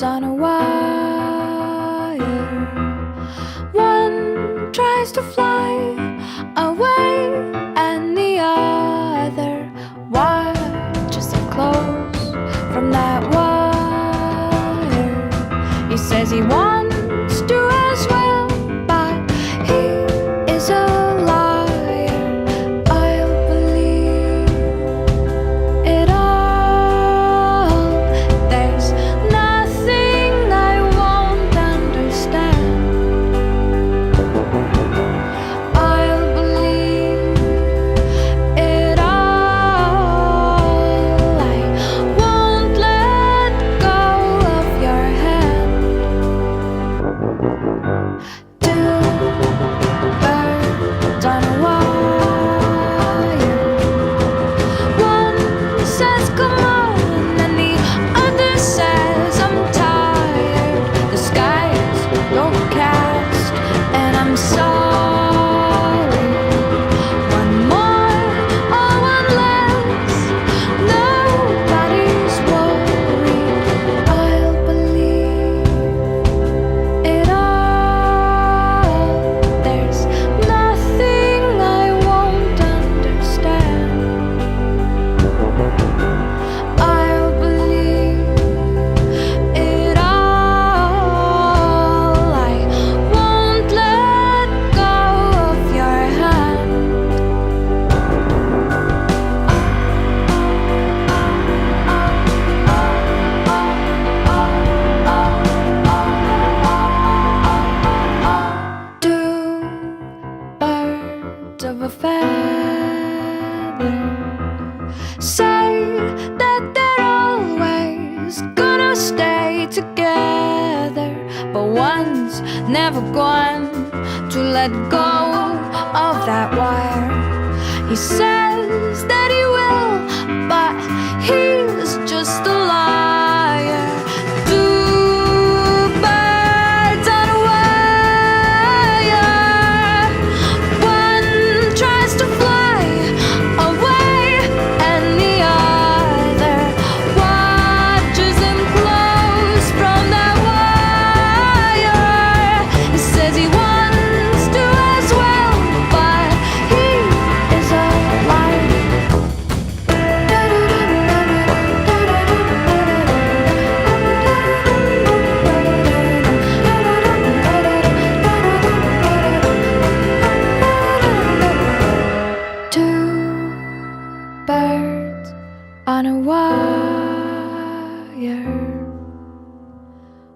birds on a wire. One tries to fly away, and the other watches them close from that wire. He says he wants to as well, but he is a liar. I'll believe it all. There's nothing I won't understand. I'll believe it all. I won't let go of your hand. Two birds on a wire. One says come on, and the other says I'm tired. The sky is overcast, and I'm sorry. One more or one less, nobody's worried. I'll believe it all. There's nothing I won't understand. I'll believe it all. I won't let go of your hand. Two birds of a feather say that they're always gonna stay together, but one's never going to let go of that wire. He says that he will, but he's just a liar. Two birds on a wire. One tries to fly away, and the other watches him close from that wire. He says he wants to as well, but he is a liar. Two birds on a wire.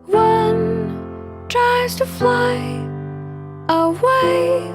One tries to fly away,